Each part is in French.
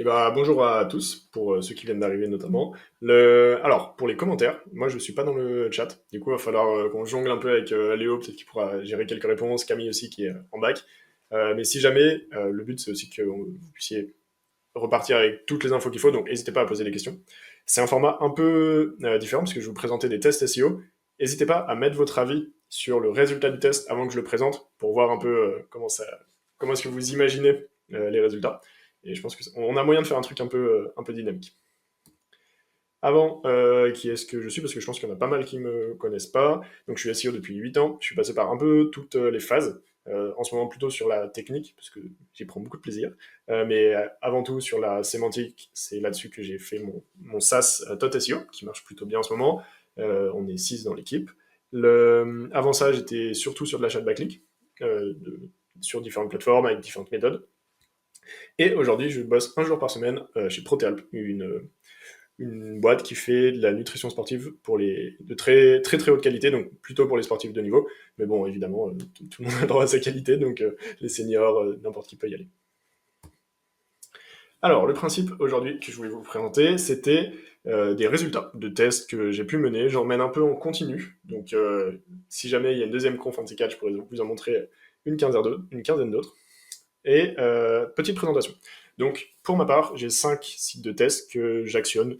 Et bah, bonjour à tous, pour ceux qui viennent d'arriver notamment. Alors, pour les commentaires, moi je suis pas dans le chat, du coup il va falloir qu'on jongle un peu avec Léo, peut-être qu'il pourra gérer quelques réponses, Camille aussi qui est en bac. Mais si jamais, le but c'est aussi que vous puissiez repartir avec toutes les infos qu'il faut, donc n'hésitez pas à poser des questions. C'est un format un peu différent parce que je vais vous présenter des tests SEO. N'hésitez pas à mettre votre avis sur le résultat du test avant que je le présente pour voir un peu comment est-ce que vous imaginez les résultats. Et je pense qu'on a moyen de faire un truc un peu dynamique. Avant, qui est-ce que je suis? Parce que je pense qu'il y en a pas mal qui me connaissent pas. Donc je suis SEO depuis 8 ans. Je suis passé par un peu toutes les phases. En ce moment plutôt sur la technique, parce que j'y prends beaucoup de plaisir. Mais avant tout sur la sémantique, c'est là-dessus que j'ai fait mon SaaS Tot SEO, qui marche plutôt bien en ce moment. On est 6 dans l'équipe. Avant ça, j'étais surtout sur de l'achat de backlink, sur différentes plateformes, avec différentes méthodes. Et aujourd'hui, je bosse un jour par semaine chez Protealp, une boîte qui fait de la nutrition sportive de très très très haute qualité, donc plutôt pour les sportifs de niveau. Mais bon, évidemment, tout le monde a le droit à sa qualité, donc les seniors, n'importe qui peut y aller. Alors, le principe aujourd'hui que je voulais vous présenter, c'était des résultats de tests que j'ai pu mener. J'en mène un peu en continu, donc si jamais il y a une deuxième conf, un de ces quatre, je pourrais vous en montrer une quinzaine d'autres. Et petite présentation. Donc, pour ma part, j'ai 5 sites de tests que j'actionne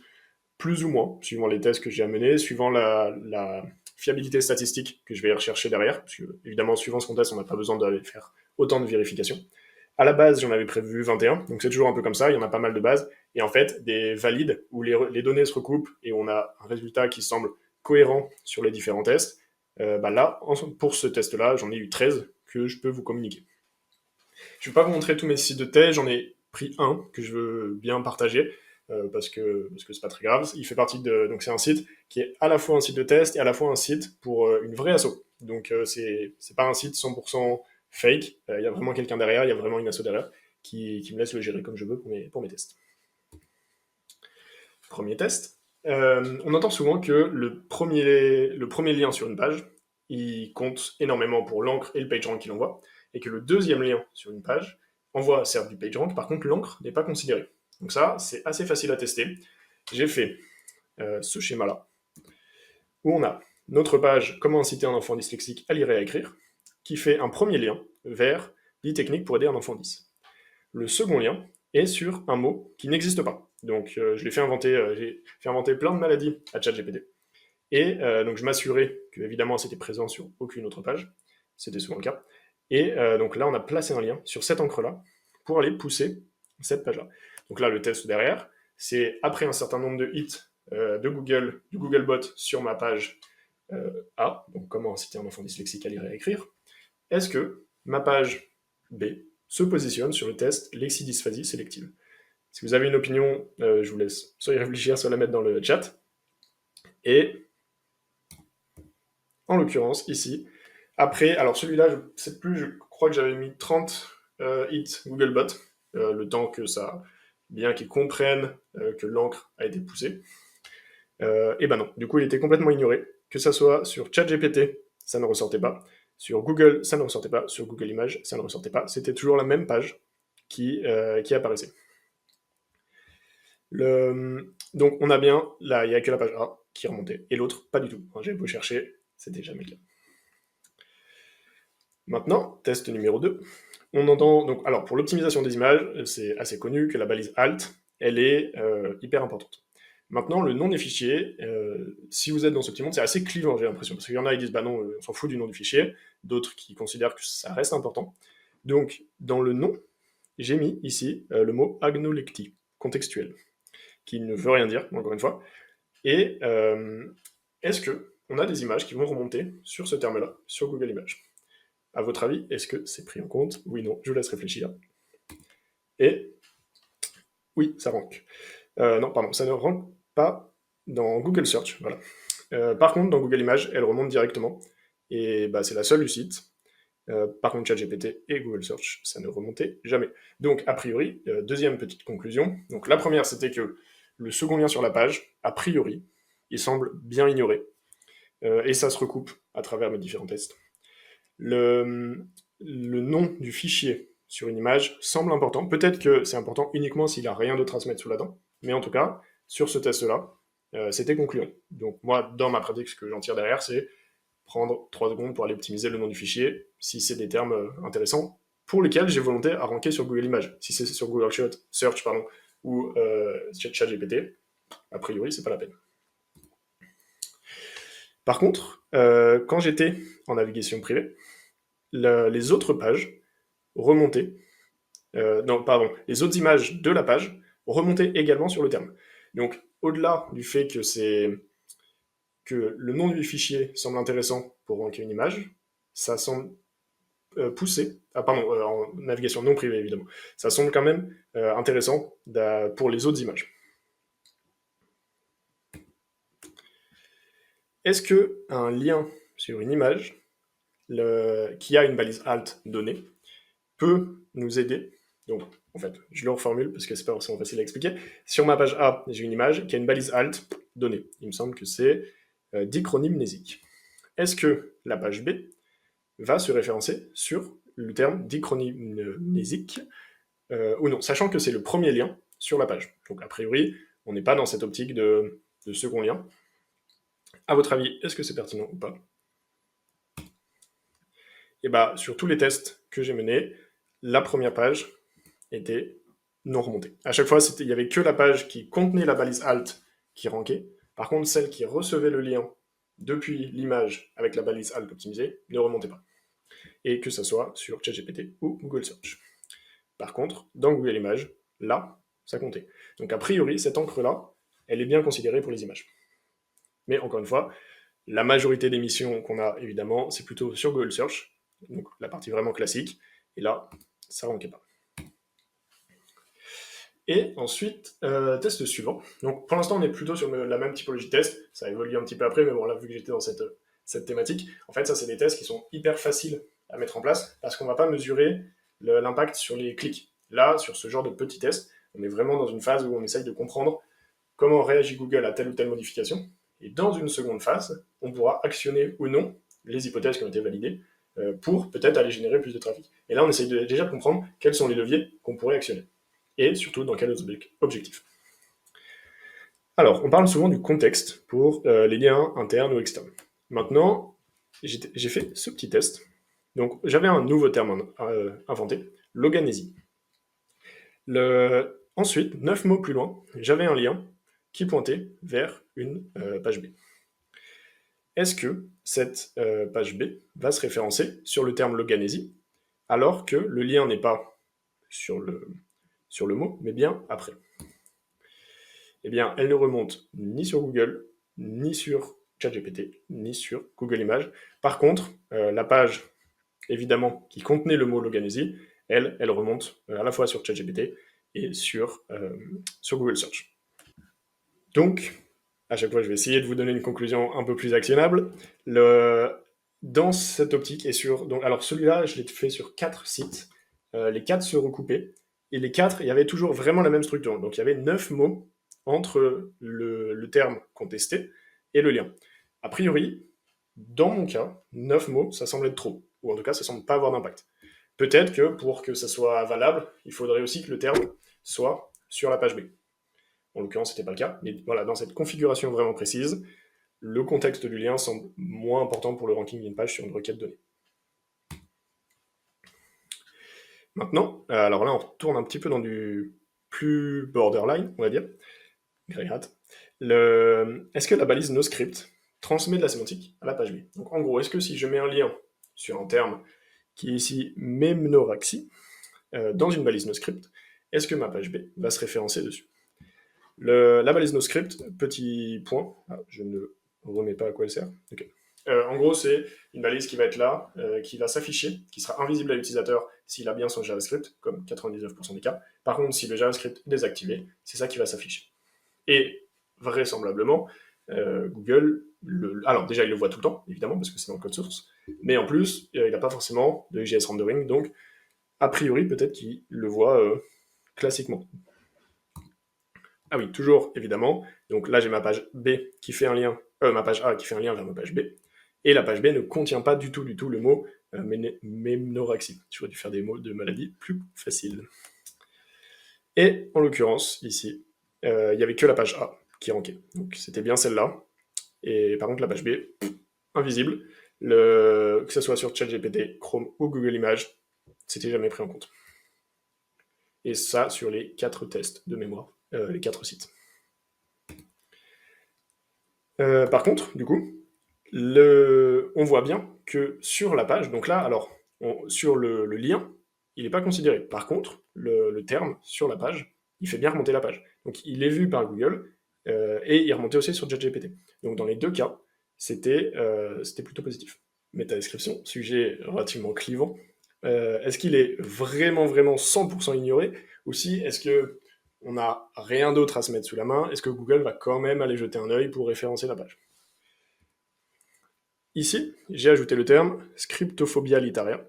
plus ou moins, suivant les tests que j'ai à mener, suivant la fiabilité statistique que je vais rechercher derrière, parce que, évidemment, suivant ce contexte, on n'a pas besoin d'aller faire autant de vérifications. À la base, j'en avais prévu 21, donc c'est toujours un peu comme ça, il y en a pas mal de bases, et en fait, des valides, où les données se recoupent, et on a un résultat qui semble cohérent sur les différents tests, là, pour ce test-là, j'en ai eu 13 que je peux vous communiquer. Je ne vais pas vous montrer tous mes sites de thèse, j'en ai pris un que je veux bien partager parce que c'est pas très grave. Il fait partie de donc c'est un site qui est à la fois un site de test et à la fois un site pour une vraie asso. Donc c'est pas un site 100% fake. Il y a vraiment quelqu'un derrière, il y a vraiment une asso derrière qui me laisse le gérer comme je veux pour mes tests. Premier test. On entend souvent que le premier lien sur une page, il compte énormément pour l'encre et le PageRank qu'il envoie, et que le deuxième lien sur une page envoie certes du PageRank, par contre l'encre n'est pas considérée. Donc ça, c'est assez facile à tester. J'ai fait ce schéma-là, où on a notre page « Comment inciter un enfant dyslexique à lire et à écrire », qui fait un premier lien vers 10 techniques pour aider un enfant 10. Le second lien est sur un mot qui n'existe pas. Donc je l'ai fait inventer, j'ai fait inventer plein de maladies à ChatGPT. Et donc je m'assurais que évidemment c'était présent sur aucune autre page. C'était souvent le cas. Et donc là on a placé un lien sur cette encre-là pour aller pousser cette page-là. Donc là le test derrière, c'est après un certain nombre de hits de Google, du Googlebot sur ma page A, donc comment inciter un enfant dyslexique à lire et à écrire, est-ce que ma page B se positionne sur le test lexidysphasie sélective? Si vous avez une opinion, je vous laisse soit y réfléchir, soit la mettre dans le chat. Et en l'occurrence, ici, après, alors celui-là, je ne sais plus, je crois que j'avais mis 30 hits Googlebot, le temps que ça, bien qu'ils comprennent que l'encre a été poussée. Et ben non, du coup, il était complètement ignoré, que ça soit sur ChatGPT, ça ne ressortait pas, sur Google, ça ne ressortait pas, sur Google Images, ça ne ressortait pas, c'était toujours la même page qui apparaissait. Donc on a bien, là, il n'y a que la page A qui remontait, et l'autre, pas du tout. J'ai beau chercher, c'était jamais le cas. Maintenant, test numéro 2. On entend, donc, alors pour l'optimisation des images, c'est assez connu que la balise Alt, elle est hyper importante. Maintenant, le nom des fichiers, si vous êtes dans ce petit monde, c'est assez clivant, j'ai l'impression, parce qu'il y en a qui disent, bah non, on s'en fout du nom du fichier, d'autres qui considèrent que ça reste important. Donc, dans le nom, j'ai mis ici le mot agnolecti, contextuel, qui ne veut rien dire, encore une fois. Et est-ce qu'on a des images qui vont remonter sur ce terme-là, sur Google Images? À votre avis, est-ce que c'est pris en compte? Oui, non, je vous laisse réfléchir. Et oui, ça rank. Non, pardon, ça ne rank pas dans Google Search, voilà. Par contre, dans Google Images, elle remonte directement, et bah, c'est la seule du site. Par contre, ChatGPT et Google Search, ça ne remontait jamais. Donc, a priori, deuxième petite conclusion. Donc, la première, c'était que le second lien sur la page, a priori, il semble bien ignoré. Et ça se recoupe à travers mes différents tests. Le nom du fichier sur une image semble important. Peut-être que c'est important uniquement s'il n'a rien d'autre à se mettre sous la dent, mais en tout cas, sur ce test-là, c'était concluant. Donc moi, dans ma pratique, ce que j'en tire derrière, c'est prendre 3 secondes pour aller optimiser le nom du fichier, si c'est des termes intéressants, pour lesquels j'ai volonté à ranker sur Google Images. Si c'est sur Google Search ou ChatGPT, a priori, c'est pas la peine. Par contre, quand j'étais en navigation privée, les autres pages remontaient, les autres images de la page remontaient également sur le terme. Donc, au-delà du fait que le nom du fichier semble intéressant pour ranker une image, ça semble pousser, en navigation non privée évidemment, ça semble quand même intéressant pour les autres images. Est-ce qu'un lien sur une image qui a une balise alt donnée peut nous aider? Donc, en fait, je le reformule parce que c'est pas forcément facile à expliquer. Sur ma page A, j'ai une image qui a une balise alt donnée. Il me semble que c'est dichronime mnésique. Est-ce que la page B va se référencer sur le terme dichronime mnésique ou non, sachant que c'est le premier lien sur la page. Donc, a priori, on n'est pas dans cette optique de second lien. À votre avis, est-ce que c'est pertinent ou pas? Et bah, sur tous les tests que j'ai menés, la première page était non remontée. À chaque fois, il n'y avait que la page qui contenait la balise alt qui rankait. Par contre, celle qui recevait le lien depuis l'image avec la balise alt optimisée ne remontait pas. Et que ça soit sur ChatGPT ou Google Search. Par contre, dans Google Images, là, ça comptait. Donc a priori, cette encre-là, elle est bien considérée pour les images. Mais encore une fois, la majorité des missions qu'on a, évidemment, c'est plutôt sur Google Search, donc la partie vraiment classique, et là, ça ne rankait pas. Et ensuite, test suivant. Donc pour l'instant, on est plutôt sur la même typologie de test, ça évolue un petit peu après, mais bon, là, vu que j'étais dans cette thématique, en fait, ça, c'est des tests qui sont hyper faciles à mettre en place, parce qu'on ne va pas mesurer l'impact sur les clics. Là, sur ce genre de petits tests, on est vraiment dans une phase où on essaye de comprendre comment réagit Google à telle ou telle modification, et dans une seconde phase, on pourra actionner ou non les hypothèses qui ont été validées pour peut-être aller générer plus de trafic. Et là, on essaye déjà de comprendre quels sont les leviers qu'on pourrait actionner, et surtout dans quels objectifs. Alors, on parle souvent du contexte pour les liens internes ou externes. Maintenant, j'ai fait ce petit test. Donc, j'avais un nouveau terme inventé, loganésie. Ensuite, 9 mots plus loin, j'avais un lien qui pointait vers une page B. Est-ce que cette page B va se référencer sur le terme loganésie, alors que le lien n'est pas sur le mot, mais bien après? Eh bien, elle ne remonte ni sur Google, ni sur ChatGPT, ni sur Google Images. Par contre, la page, évidemment, qui contenait le mot loganésie, elle remonte à la fois sur ChatGPT et sur Google Search. Donc, à chaque fois, je vais essayer de vous donner une conclusion un peu plus actionnable. Dans cette optique, alors celui-là, je l'ai fait sur 4 sites. Les 4 se recoupaient. Et les 4, il y avait toujours vraiment la même structure. Donc, il y avait 9 mots entre le terme contesté et le lien. A priori, dans mon cas, 9 mots, ça semble être trop. Ou en tout cas, ça semble pas avoir d'impact. Peut-être que pour que ça soit valable, il faudrait aussi que le terme soit sur la page B. En l'occurrence, ce n'était pas le cas. Mais voilà, dans cette configuration vraiment précise, le contexte du lien semble moins important pour le ranking d'une page sur une requête donnée. Maintenant, alors là, on retourne un petit peu dans du plus borderline, on va dire. Est-ce que la balise NoScript transmet de la sémantique à la page B? Donc en gros, est-ce que si je mets un lien sur un terme qui est ici memnoraxie, dans une balise NoScript, est-ce que ma page B va se référencer dessus? La balise NoScript, petit point, je ne remets pas à quoi elle sert. Okay. En gros, c'est une balise qui va être là, qui va s'afficher, qui sera invisible à l'utilisateur s'il a bien son JavaScript, comme 99% des cas. Par contre, si le JavaScript est désactivé, c'est ça qui va s'afficher. Et vraisemblablement, Google, alors déjà il le voit tout le temps, évidemment, parce que c'est dans le code source, mais en plus, il n'a pas forcément de JS rendering, donc a priori, peut-être qu'il le voit classiquement. Ah oui, toujours, évidemment. Donc là, j'ai ma page B qui fait un lien, ma page A qui fait un lien vers ma page B, et la page B ne contient pas du tout le mot ménoraxie. J'aurais dû faire des mots de maladie plus faciles. Et en l'occurrence, ici, il n'y avait que la page A qui rankait. Donc c'était bien celle-là. Et par contre, la page B, invisible. Que ce soit sur ChatGPT, Chrome ou Google Images, c'était jamais pris en compte. Et ça sur les 4 tests de mémoire, les 4 sites. Par contre, du coup, on voit bien que sur la page, donc là, alors, sur le lien, il n'est pas considéré. Par contre, le terme sur la page, il fait bien remonter la page. Donc il est vu par Google et il remontait aussi sur ChatGPT. Donc dans les deux cas, c'était plutôt positif. Métadescription, sujet relativement clivant. Est-ce qu'il est vraiment, vraiment 100% ignoré? Ou si, est-ce que on n'a rien d'autre à se mettre sous la main? Est-ce que Google va quand même aller jeter un œil pour référencer la page? Ici, j'ai ajouté le terme scriptophobia littéraire,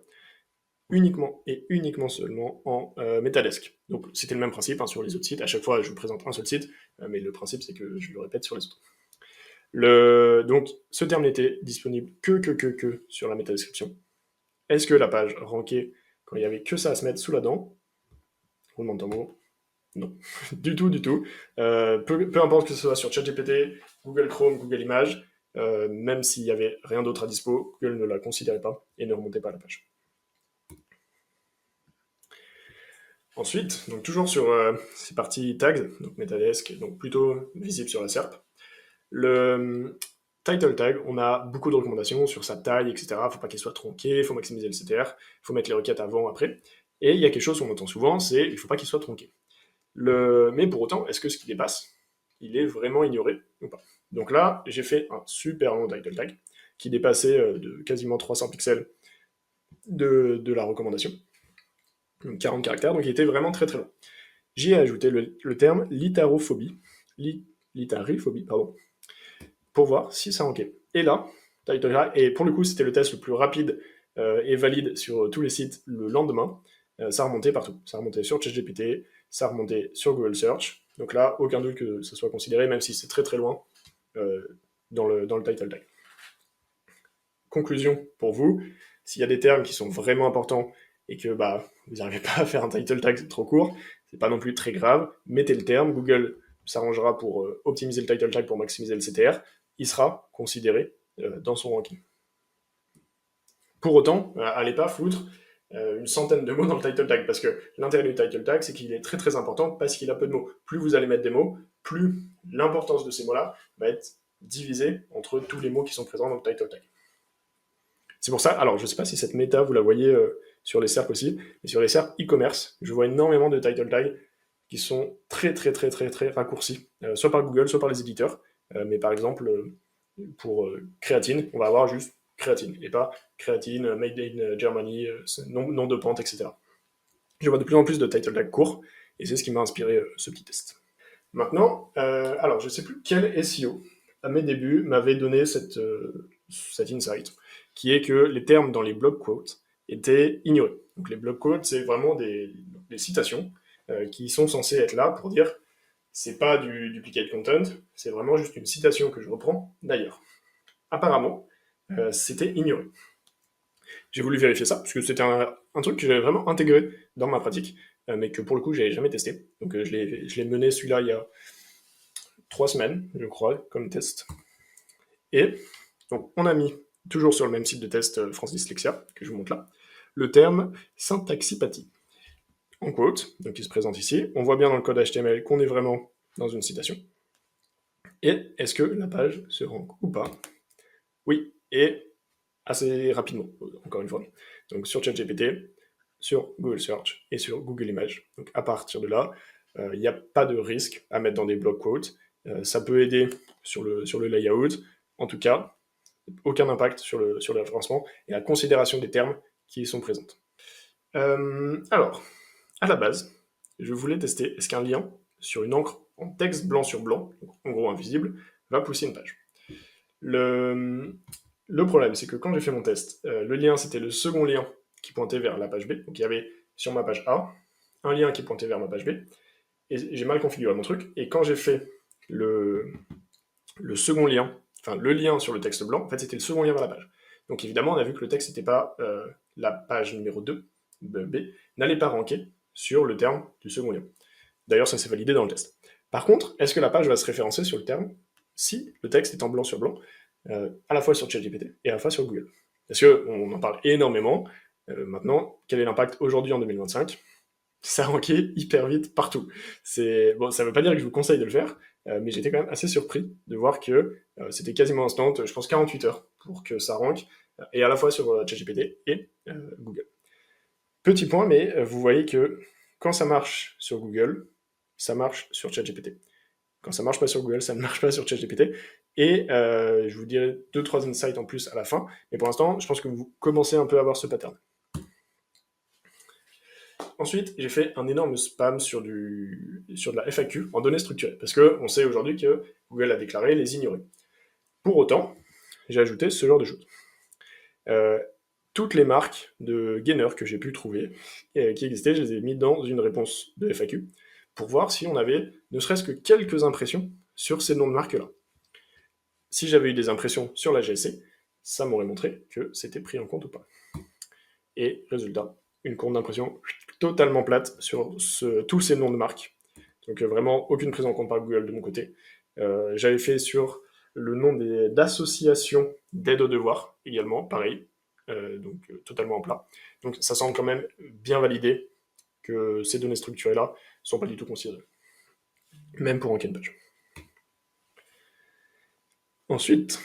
uniquement et uniquement seulement en Metadesk. Donc c'était le même principe hein, sur les autres sites. À chaque fois, je vous présente un seul site, mais le principe c'est que je le répète sur les autres. Donc ce terme n'était disponible que sur la métadescription. Est-ce que la page rankait quand il n'y avait que ça à se mettre sous la dent? Roulement de tambour. Non, du tout, du tout. Peu importe que ce soit sur ChatGPT, Google Chrome, Google Images, même s'il n'y avait rien d'autre à dispo, Google ne la considérait pas et ne remontait pas à la page. Ensuite, donc toujours sur ces parties tags, donc Metadesk, donc plutôt visible sur la SERP, le title tag, on a beaucoup de recommandations sur sa taille, etc. Il ne faut pas qu'il soit tronqué, il faut maximiser le CTR, il faut mettre les requêtes avant, après. Et il y a quelque chose qu'on entend souvent, c'est il ne faut pas qu'il soit tronqué. Mais pour autant, est-ce que ce qui dépasse, il est vraiment ignoré ou pas? Donc là, j'ai fait un super long title tag qui dépassait de quasiment 300 pixels de la recommandation. Donc 40 caractères, donc il était vraiment très très long. J'y ai ajouté le terme littérophobie, pardon, pour voir si ça rankait. Et là, title tag, et pour le coup, c'était le test le plus rapide et valide sur tous les sites le lendemain. Ça remontait partout. Ça remontait sur ChatGPT, ça remontait sur Google Search. Donc là, aucun doute que ça soit considéré, même si c'est très très loin dans le title tag. Conclusion pour vous, s'il y a des termes qui sont vraiment importants et que vous n'arrivez pas à faire un title tag trop court, c'est pas non plus très grave, mettez le terme, Google s'arrangera pour optimiser le title tag pour maximiser le CTR, il sera considéré dans son ranking. Pour autant, allez pas foutre une centaine de mots dans le title tag, parce que l'intérêt du title tag, c'est qu'il est très très important parce qu'il a peu de mots. Plus vous allez mettre des mots, plus l'importance de ces mots-là va être divisée entre tous les mots qui sont présents dans le title tag. C'est pour ça, alors je ne sais pas si cette méta, vous la voyez sur les SERP aussi, mais sur les SERP e-commerce, je vois énormément de title tags qui sont très très très très très raccourcis, soit par Google, soit par les éditeurs. Mais par exemple, pour créatine, on va avoir juste créatine, et pas créatine, made in Germany, nom de pente, etc. Je vois de plus en plus de title tags courts, et c'est ce qui m'a inspiré ce petit test. Maintenant, alors je ne sais plus quel SEO, à mes débuts, m'avait donné cet insight, qui est que les termes dans les blog quotes étaient ignorés. Donc les blog quotes, c'est vraiment des citations qui sont censées être là pour dire c'est pas du duplicate content, c'est vraiment juste une citation que je reprends d'ailleurs. Apparemment, c'était ignoré. J'ai voulu vérifier ça, parce que c'était un truc que j'avais vraiment intégré dans ma pratique, mais que pour le coup, j'avais jamais testé. Donc je l'ai mené celui-là il y a 3 semaines, je crois, comme test. Et donc on a mis, toujours sur le même site de test France Dyslexia, que je vous montre là, le terme syntaxipathie. En quote, donc il se présente ici, on voit bien dans le code HTML qu'on est vraiment dans une citation. Et est-ce que la page se rank ou pas? Oui, et assez rapidement, encore une fois. Donc sur ChatGPT, sur Google Search et sur Google Images. Donc à partir de là, il n'y a pas de risque à mettre dans des block quotes. Ça peut aider sur le layout. En tout cas, aucun impact sur le référencement et la considération des termes qui y sont présents. Alors, à la base, je voulais tester est-ce qu'un lien sur une encre en texte blanc sur blanc, donc en gros invisible, va pousser une page. Le problème, c'est que quand j'ai fait mon test, le lien, c'était le second lien qui pointait vers la page B. Donc il y avait sur ma page A un lien qui pointait vers ma page B. Et j'ai mal configuré mon truc. Et quand j'ai fait le second lien, enfin le lien sur le texte blanc, en fait c'était le second lien vers la page. Donc évidemment, on a vu que le texte n'était pas la page numéro 2, B, n'allait pas ranker sur le terme du second lien. D'ailleurs, ça s'est validé dans le test. Par contre, est-ce que la page va se référencer sur le terme si le texte est en blanc sur blanc, à la fois sur ChatGPT et à la fois sur Google? Parce qu'on en parle énormément. Maintenant, quel est l'impact aujourd'hui en 2025? Ça rankait hyper vite partout. Bon, ça ne veut pas dire que je vous conseille de le faire, mais j'étais quand même assez surpris de voir que c'était quasiment instant, je pense 48 heures pour que ça rank, et à la fois sur ChatGPT et Google. Petit point, mais vous voyez que quand ça marche sur Google, ça marche sur ChatGPT. Quand ça marche pas sur Google, ça ne marche pas sur ChatGPT. Et je vous dirai 2-3 insights en plus à la fin, mais pour l'instant, je pense que vous commencez un peu à voir ce pattern. Ensuite, j'ai fait un énorme spam sur de la FAQ en données structurées, parce qu'on sait aujourd'hui que Google a déclaré les ignorer. Pour autant, j'ai ajouté ce genre de choses. Toutes les marques de gainer que j'ai pu trouver, qui existaient, je les ai mis dans une réponse de FAQ, pour voir si on avait ne serait-ce que quelques impressions sur ces noms de marques-là. Si j'avais eu des impressions sur la GSC, ça m'aurait montré que c'était pris en compte ou pas. Et résultat, une courbe d'impression totalement plate sur tous ces noms de marques. Donc vraiment aucune prise en compte par Google de mon côté. J'avais fait sur le nom d'associations d'aide aux devoirs également, pareil, donc totalement en plat. Donc ça semble quand même bien validé que ces données structurées-là ne sont pas du tout considérées, même pour ranker une page. Ensuite,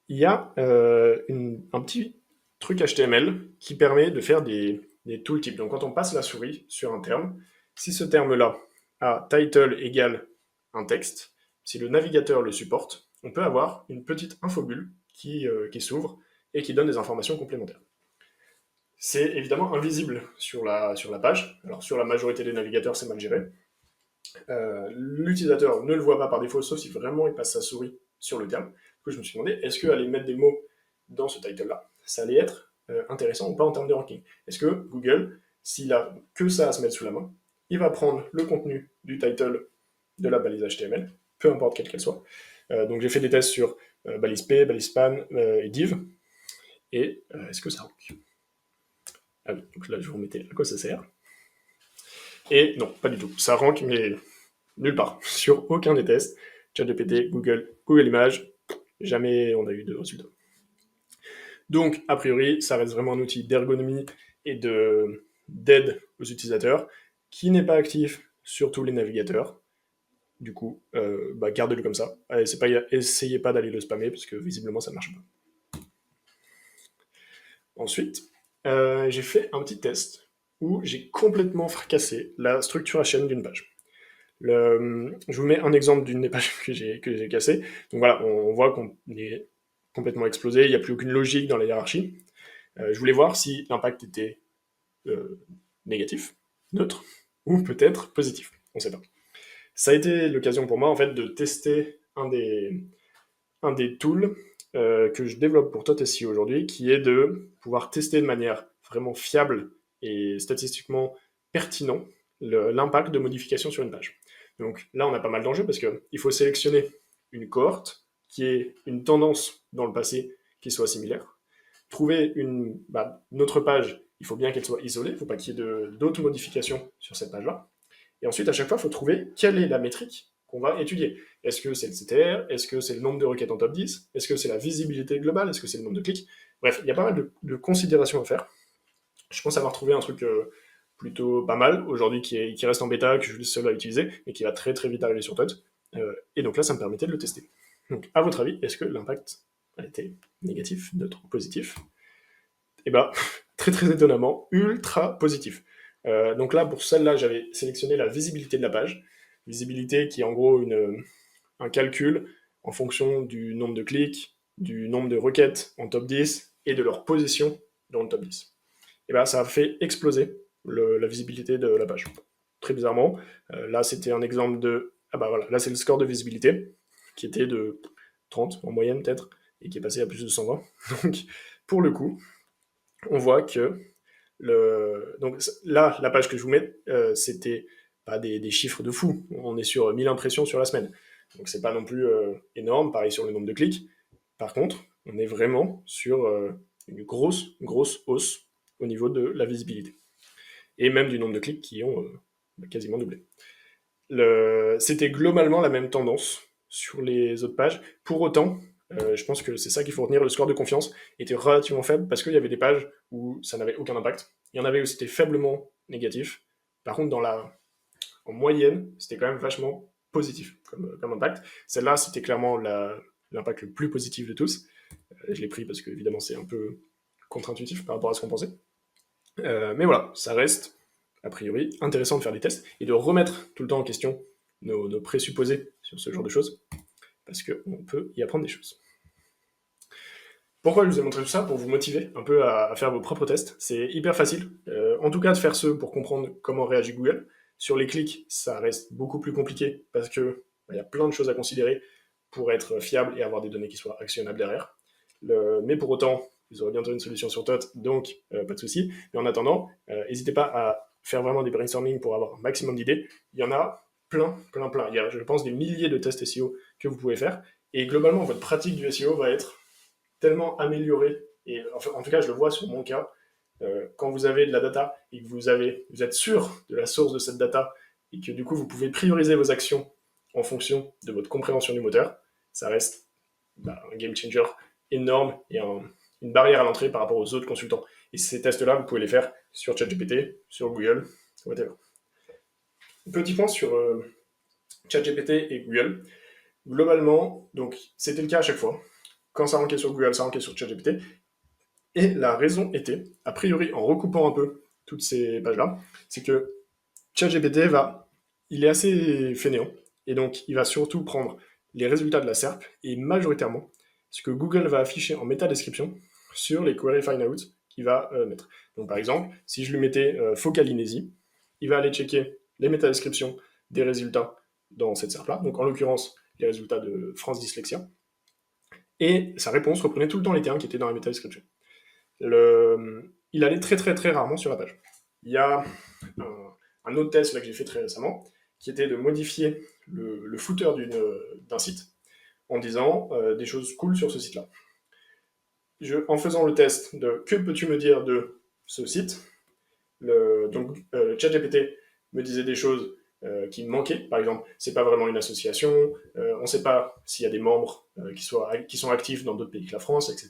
il y a un petit truc HTML qui permet de faire des tooltips. Donc quand on passe la souris sur un terme, si ce terme-là a title égale un texte, si le navigateur le supporte, on peut avoir une petite infobulle qui s'ouvre et qui donne des informations complémentaires. C'est évidemment invisible sur la page. Alors sur la majorité des navigateurs, c'est mal géré. L'utilisateur ne le voit pas par défaut, sauf si vraiment il passe sa souris sur le terme. Du coup, je me suis demandé, est-ce qu'aller mettre des mots dans ce title-là, ça allait être intéressant ou pas en termes de ranking? Est-ce que Google, s'il a que ça à se mettre sous la main, il va prendre le contenu du title de la balise HTML, peu importe quelle qu'elle soit. Donc j'ai fait des tests sur balise P, balise span et div, et est-ce que ça rank? Ah oui, donc là je vous remettais à quoi ça sert. Et non, pas du tout. Ça rank, mais nulle part, sur aucun des tests. ChatGPT, Google Images, jamais on a eu de résultats. Donc, a priori, ça reste vraiment un outil d'ergonomie et d'aide aux utilisateurs qui n'est pas actif sur tous les navigateurs. Du coup, gardez-le comme ça. Essayez pas d'aller le spammer parce que visiblement ça ne marche pas. Ensuite, j'ai fait un petit test où j'ai complètement fracassé la structure HTML d'une page. Je vous mets un exemple d'une des pages que j'ai cassée. Donc voilà, on voit qu'on est complètement explosé, il n'y a plus aucune logique dans la hiérarchie. Je voulais voir si l'impact était négatif, neutre, ou peut-être positif. On ne sait pas. Ça a été l'occasion pour moi en fait de tester un des tools que je développe pour TOTSI aujourd'hui, qui est de pouvoir tester de manière vraiment fiable et statistiquement pertinent l'impact de modification sur une page. Donc là, on a pas mal d'enjeux parce qu'il faut sélectionner une cohorte qui ait une tendance dans le passé qui soit similaire. Trouver une autre page, il faut bien qu'elle soit isolée, il ne faut pas qu'il y ait d'autres modifications sur cette page-là. Et ensuite, à chaque fois, il faut trouver quelle est la métrique qu'on va étudier. Est-ce que c'est le CTR? Est-ce que c'est le nombre de requêtes en top 10? Est-ce que c'est la visibilité globale? Est-ce que c'est le nombre de clics? Bref, il y a pas mal de considérations à faire. Je pense avoir trouvé un truc plutôt pas mal aujourd'hui qui reste en bêta, que je suis le seul à utiliser, mais qui va très très vite arriver sur TOT. Et donc là, ça me permettait de le tester. Donc, à votre avis, est-ce que l'impact a été négatif, neutre ou positif? Eh ben, très très étonnamment, ultra positif. Donc là, pour celle-là, j'avais sélectionné la visibilité de la page. Visibilité qui est en gros un calcul en fonction du nombre de clics, du nombre de requêtes en top 10 et de leur position dans le top 10. Et ben, ça a fait exploser la visibilité de la page. Très bizarrement, là c'était un exemple de... Ah bah voilà, là c'est le score de visibilité, qui était de 30 en moyenne peut-être, et qui est passé à plus de 120. Donc pour le coup, on voit que donc là, la page que je vous mets, c'était pas des chiffres de fou. On est sur 1000 impressions sur la semaine. Donc c'est pas non plus énorme, pareil sur le nombre de clics. Par contre, on est vraiment sur une grosse hausse au niveau de la visibilité. Et même du nombre de clics qui ont quasiment doublé. C'était globalement la même tendance sur les autres pages. Pour autant, je pense que c'est ça qu'il faut retenir, le score de confiance était relativement faible parce qu'il y avait des pages où ça n'avait aucun impact. Il y en avait où c'était faiblement négatif. Par contre, en moyenne, c'était quand même vachement positif comme impact. Celle-là, c'était clairement l'impact le plus positif de tous. Je l'ai pris parce que, évidemment, c'est un peu contre-intuitif par rapport à ce qu'on pensait. Mais voilà, ça reste, a priori, intéressant de faire des tests et de remettre tout le temps en question nos présupposés sur ce genre de choses, parce qu'on peut y apprendre des choses. Pourquoi je vous ai montré tout ça? Pour vous motiver un peu à faire vos propres tests. C'est hyper facile, en tout cas de faire ceux pour comprendre comment réagit Google. Sur les clics, ça reste beaucoup plus compliqué, parce que y a plein de choses à considérer pour être fiable et avoir des données qui soient actionnables derrière. Mais pour autant, vous aurez bientôt une solution sur TOT, donc pas de souci. Mais en attendant, n'hésitez pas à faire vraiment des brainstorming pour avoir un maximum d'idées. Il y en a plein. Il y a, je pense, des milliers de tests SEO que vous pouvez faire. Et globalement, votre pratique du SEO va être tellement améliorée. Et enfin, en tout cas, je le vois sur mon cas. Quand vous avez de la data et que vous êtes sûr de la source de cette data et que du coup, vous pouvez prioriser vos actions en fonction de votre compréhension du moteur, ça reste un game changer énorme et une barrière à l'entrée par rapport aux autres consultants. Et ces tests-là, vous pouvez les faire sur ChatGPT, sur Google, whatever. Petit point sur ChatGPT et Google. Globalement, donc c'était le cas à chaque fois. Quand ça rankait sur Google, ça rankait sur ChatGPT. Et la raison était, a priori, en recoupant un peu toutes ces pages-là, c'est que ChatGPT il est assez fainéant, et donc il va surtout prendre les résultats de la SERP, et majoritairement, ce que Google va afficher en métadescription sur les query find out qu'il va mettre. Donc par exemple, si je lui mettais Focalinésie, il va aller checker les métadescriptions des résultats dans cette SERP-là, donc en l'occurrence, les résultats de France Dyslexia, et sa réponse reprenait tout le temps les termes qui étaient dans la métadescription. Il allait très rarement sur la page. Il y a un autre test là, que j'ai fait très récemment, qui était de modifier le footer d'un site en disant des choses cool sur ce site-là. En faisant le test de que peux-tu me dire de ce site, ChatGPT me disait des choses qui me manquaient. Par exemple, c'est pas vraiment une association, on ne sait pas s'il y a des membres qui sont actifs dans d'autres pays que la France, etc.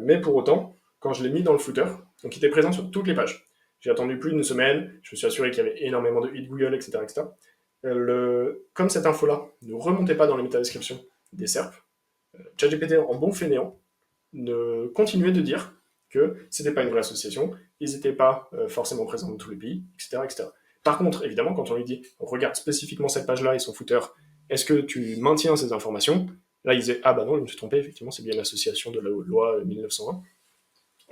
Mais pour autant, quand je l'ai mis dans le footer, donc il était présent sur toutes les pages. J'ai attendu plus d'une semaine, je me suis assuré qu'il y avait énormément de hits Google, etc. Comme cette info-là ne remontait pas dans les métadescriptions des SERP, ChatGPT en bon fainéant continuait de dire que c'était pas une vraie association, ils n'étaient pas forcément présents dans tous les pays, etc. Par contre, évidemment, quand on lui dit regarde spécifiquement cette page-là et son footer, est-ce que tu maintiens ces informations? Là, il disait ah bah non, je me suis trompé, effectivement, c'est bien l'association de la loi 1901.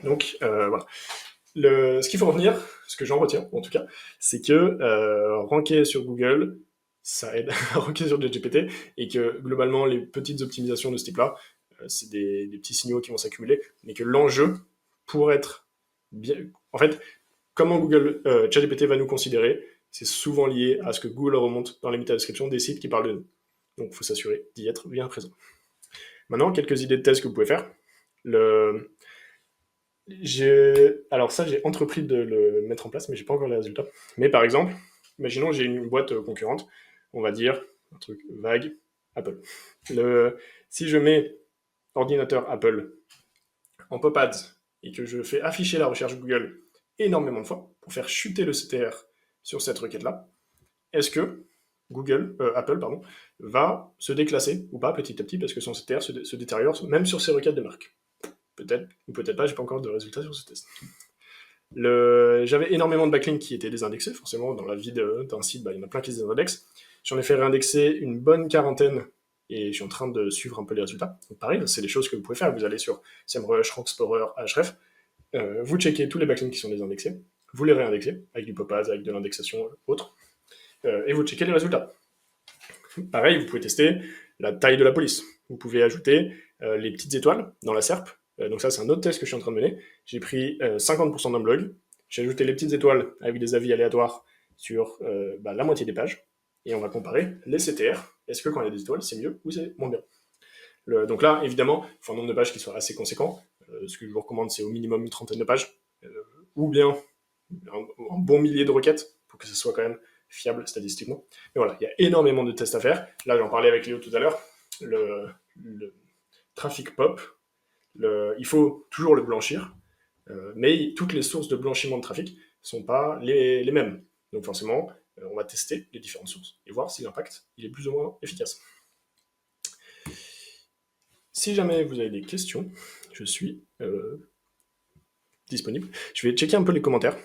Donc voilà. Ce qu'il faut retenir, ce que j'en retiens en tout cas, c'est que ranker sur Google, ça aide à ranker sur ChatGPT et que globalement les petites optimisations de ce type-là, c'est des petits signaux qui vont s'accumuler, mais que l'enjeu pour être bien, en fait, comment ChatGPT va nous considérer, c'est souvent lié à ce que Google remonte dans les métadescriptions des sites qui parlent de nous. Donc il faut s'assurer d'y être bien présent. Maintenant, quelques idées de tests que vous pouvez faire. Alors ça, j'ai entrepris de le mettre en place, mais j'ai pas encore les résultats. Mais par exemple, imaginons j'ai une boîte concurrente, on va dire un truc vague, Apple. Si je mets ordinateur Apple en pop-ads et que je fais afficher la recherche Google énormément de fois pour faire chuter le CTR sur cette requête-là, est-ce que Apple va se déclasser ou pas petit à petit parce que son CTR se détériore même sur ses requêtes de marque? Peut-être, ou peut-être pas, j'ai pas encore de résultats sur ce test. J'avais énormément de backlinks qui étaient désindexés, forcément, dans la vie d'un site, il y en a plein qui se désindexent. J'en ai fait réindexer une bonne quarantaine, et je suis en train de suivre un peu les résultats. Donc pareil, c'est des choses que vous pouvez faire. Vous allez sur SEMrush, Rank Explorer, Ahref, vous checkez tous les backlinks qui sont désindexés, vous les réindexez, avec du pop-ads, avec de l'indexation autre, et vous checkez les résultats. Pareil, vous pouvez tester la taille de la police. Vous pouvez ajouter les petites étoiles dans la SERP. Donc ça, c'est un autre test que je suis en train de mener. J'ai pris 50% d'un blog, j'ai ajouté les petites étoiles avec des avis aléatoires sur la moitié des pages, et on va comparer les CTR. Est-ce que quand il y a des étoiles, c'est mieux ou c'est moins bien? Donc là, évidemment, il faut un nombre de pages qui soit assez conséquent. Ce que je vous recommande, c'est au minimum une trentaine de pages, ou bien un bon millier de requêtes pour que ce soit quand même fiable statistiquement. Mais voilà, il y a énormément de tests à faire. Là, j'en parlais avec Léo tout à l'heure. Le traffic pop, il faut toujours le blanchir, mais toutes les sources de blanchiment de trafic ne sont pas les mêmes. Donc forcément, on va tester les différentes sources et voir si l'impact il est plus ou moins efficace. Si jamais vous avez des questions, je suis disponible. Je vais checker un peu les commentaires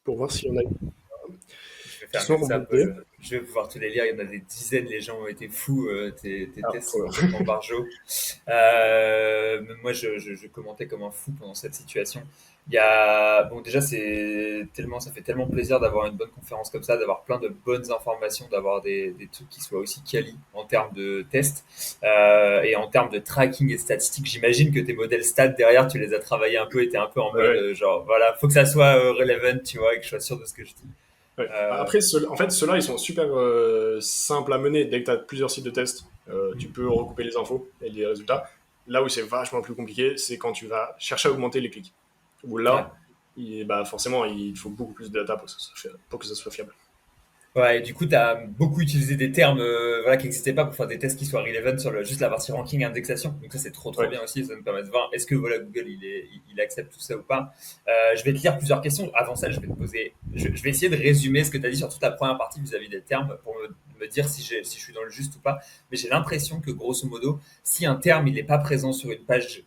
pour voir s'il y en a Je vais qui faire sont comme ça, remontés. je vais pouvoir te les lire. Il y en a des dizaines, les gens ont été fous. Tes Ah, tests trop sont bien. complètement barjots. Moi, je commentais comme un fou pendant cette situation. Bon, déjà, ça fait tellement plaisir d'avoir une bonne conférence comme ça, d'avoir plein de bonnes informations, d'avoir des trucs qui soient aussi quali en termes de tests et en termes de tracking et statistiques. J'imagine que tes modèles stats derrière, tu les as travaillés un peu et t'es un peu en mode Ouais, genre, voilà, faut que ça soit relevant, tu vois, et que je sois sûr de ce que je dis. ouais. Euh, Après, en fait, ceux-là, ils sont super simples à mener. Dès que tu as plusieurs sites de test, tu peux recouper les infos et les résultats. Là où c'est vachement plus compliqué, c'est quand tu vas chercher à augmenter les clics. Où ouais. là, bah forcément, il faut beaucoup plus de data pour que ça soit fiable. Ouais, et du coup, tu as beaucoup utilisé des termes voilà, qui n'existaient pas pour faire des tests qui soient relevant sur juste la partie ranking indexation. Donc ça, c'est trop Ouais. bien aussi. Ça nous permet de voir est-ce que voilà, Google il accepte tout ça ou pas. Je vais te lire plusieurs questions. Avant ça, je vais te poser. Je vais essayer de résumer ce que tu as dit sur toute la première partie vis-à-vis des termes pour me dire si je suis dans le juste ou pas. Mais j'ai l'impression que grosso modo, si un terme il n'est pas présent sur une page,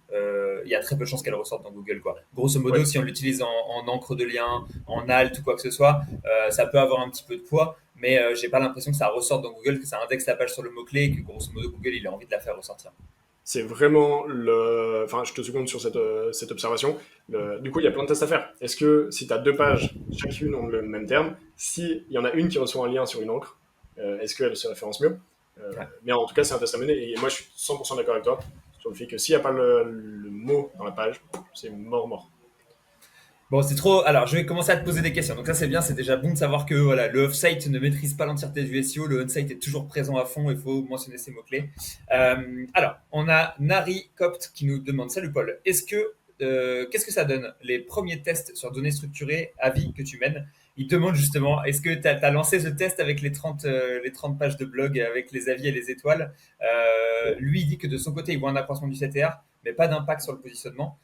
il y a très peu de chances qu'elle ressorte dans Google. Quoi. Grosso modo, Ouais. si on l'utilise en encre de lien, en alt ou quoi que ce soit, ça peut avoir un petit peu de poids, mais j'ai pas l'impression que ça ressorte dans Google, que ça indexe la page sur le mot-clé et que grosso modo Google il a envie de la faire ressortir. C'est vraiment le. Enfin, je te seconde sur cette observation. Du coup, il y a plein de tests à faire. Est-ce que si tu as deux pages, chacune ont le même terme, s'il y en a une qui reçoit un lien sur une encre, est-ce qu'elle se référence mieux? Ouais. Mais en tout cas, c'est un test à mener. Et moi, je suis 100% d'accord avec toi sur le fait que s'il n'y a pas le mot dans la page, c'est mort, mort. Bon, c'est trop. Alors, je vais commencer à te poser des questions. Donc, ça, c'est bien. C'est déjà bon de savoir que voilà, le off-site ne maîtrise pas l'entièreté du SEO. Le on-site est toujours présent à fond. Il faut mentionner ses mots-clés. Alors, on a Nari Copt qui nous demande: Salut Paul, qu'est-ce que ça donne les premiers tests sur données structurées, avis que tu mènes? Il demande justement: est-ce que tu as lancé ce test avec les 30 pages de blog avec les avis et les étoiles? Lui, il dit que de son côté, il voit un accroissement du CTR, mais pas d'impact sur le positionnement.